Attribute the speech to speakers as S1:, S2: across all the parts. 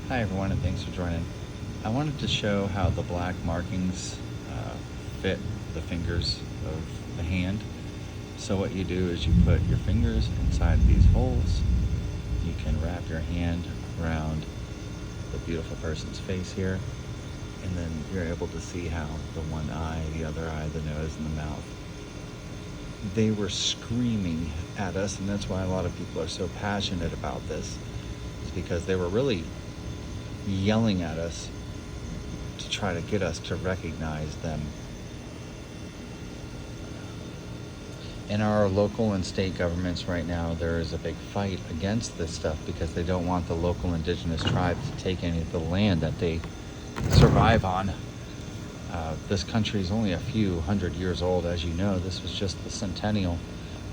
S1: Hi everyone, and thanks for joining. I wanted to show how the black markings fit the fingers of the hand. So what you do is you put your fingers inside these holes. You can wrap your hand around the beautiful person's face here, and then you're able to see how the one eye, the other eye, the nose, and the mouth. They were screaming at us, and that's why a lot of people are so passionate about this, is because they were really yelling at us to try to get us to recognize them. In our local and state governments right now, there is a big fight against this stuff because they don't want the local indigenous tribes to take any of the land that they survive on. This country is only a few hundred years old, as you know. This was just the centennial.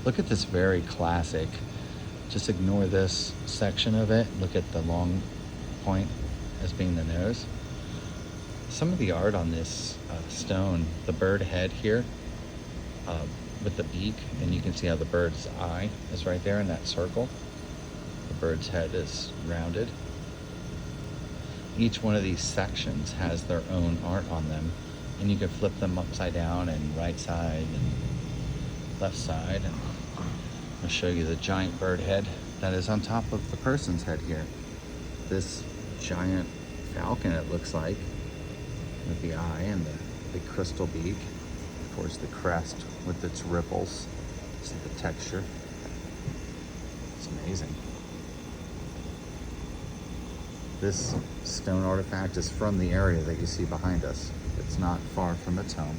S1: Look at this very classic. Just ignore this section of it. Look at the long point as being the nose. Some of the art on this stone, the bird head here with the beak, and you can see how the bird's eye is right there in that circle. The bird's head is rounded. Each one of these sections has their own art on them, and you can flip them upside down and right side and left side. And I'll show you the giant bird head that is on top of the person's head here. This giant falcon, it looks like, with the eye and the big crystal beak. Of course, the crest with its ripples. See the texture. It's amazing. This stone artifact is from the area that you see behind us. It's not far from its home,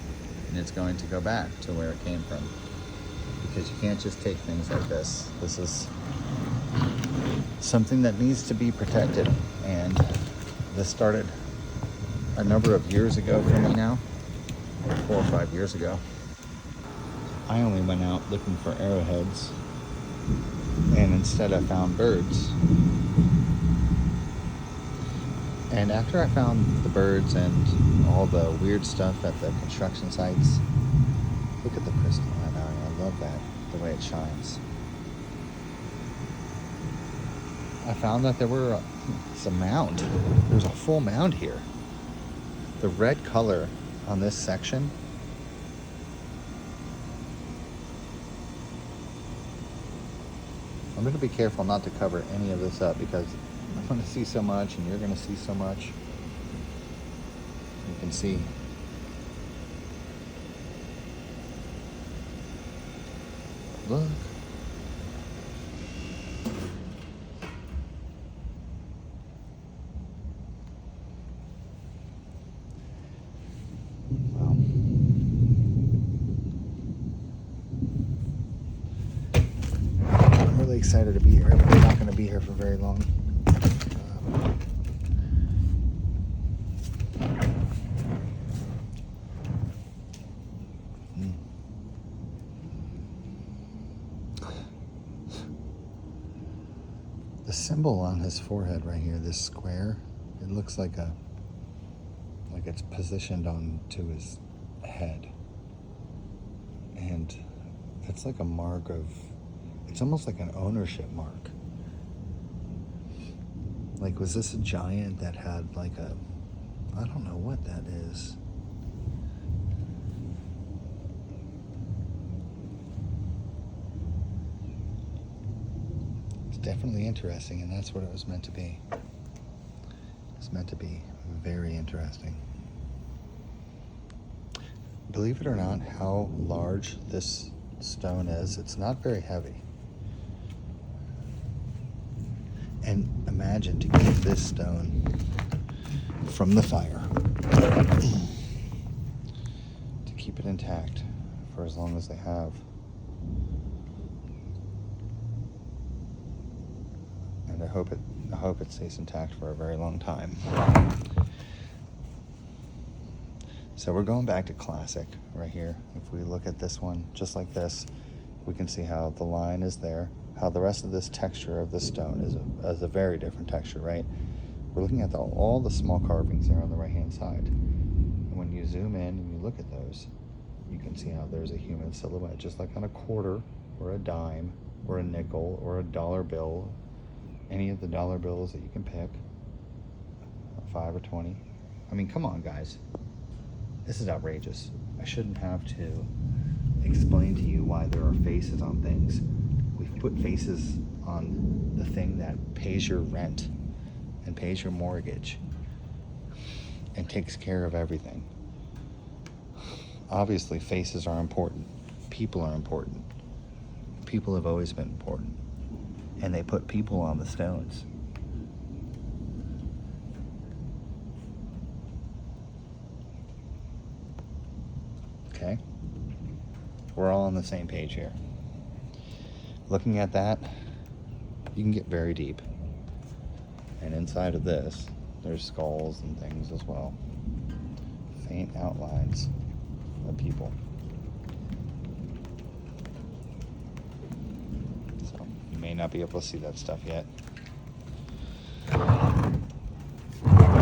S1: and it's going to go back to where it came from, because you can't just take things like this. This is something that needs to be protected, and this started a number of years ago for me now, 4 or 5 years ago. I only went out looking for arrowheads, and instead I found birds. And after I found the birds and all the weird stuff at the construction sites, look at the crystal in that eye. I love that, the way it shines. I found that there were it's a mound. There's a full mound here. The red color on this section, I'm going to be careful not to cover any of this up because I'm going to see so much and you're going to see so much. You can see look. Well, I'm really excited to be here. I'm not going to be here for very long. The symbol on his forehead right here, this square, it looks like it's positioned onto his head. And that's like a mark of, it's almost like an ownership mark. Like, was this a giant that had like a, I don't know what that is. It's definitely interesting, and that's what it was meant to be. It's meant to be very interesting. Believe it or not, how large this stone is, it's not very heavy. And imagine to keep this stone from the fire, to keep it intact for as long as they have. And I hope it stays intact for a very long time. So we're going back to classic right here. If we look at this one just like this, we can see how the line is there, how the rest of this texture of the stone is a very different texture, right? We're looking at all the small carvings there on the right hand side. And when you zoom in and you look at those, you can see how there's a human silhouette, just like on a quarter or a dime or a nickel or a dollar bill, any of the dollar bills that you can pick. 5 or 20. I mean, come on, guys. This is outrageous. I shouldn't have to explain to you why there are faces on things. We've put faces on the thing that pays your rent and pays your mortgage and takes care of everything. Obviously, faces are important. People are important. People have always been important. And they put people on the stones. Okay? We're all on the same page here. Looking at that, you can get very deep. And inside of this, there's skulls and things as well. Faint outlines of people. So you may not be able to see that stuff yet.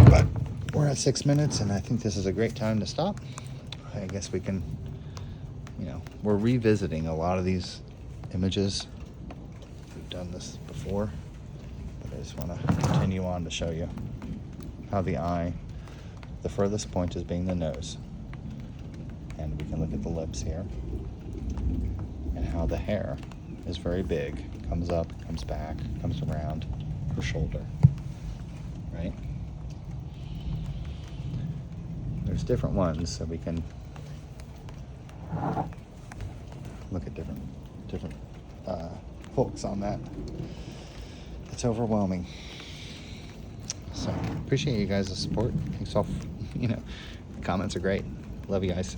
S1: But we're at 6 minutes, and I think this is a great time to stop. I guess we can, we're revisiting a lot of these images. We've done this before, but I just want to continue on to show you how the eye, the furthest point is being the nose. And we can look at the lips here, and how the hair is very big, comes up, comes back, comes around her shoulder, right? There's different ones, so we can look at different hooks on that. It's overwhelming. So appreciate you guys' support. Thanks all. Comments are great. Love you guys.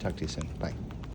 S1: Talk to you soon. Bye.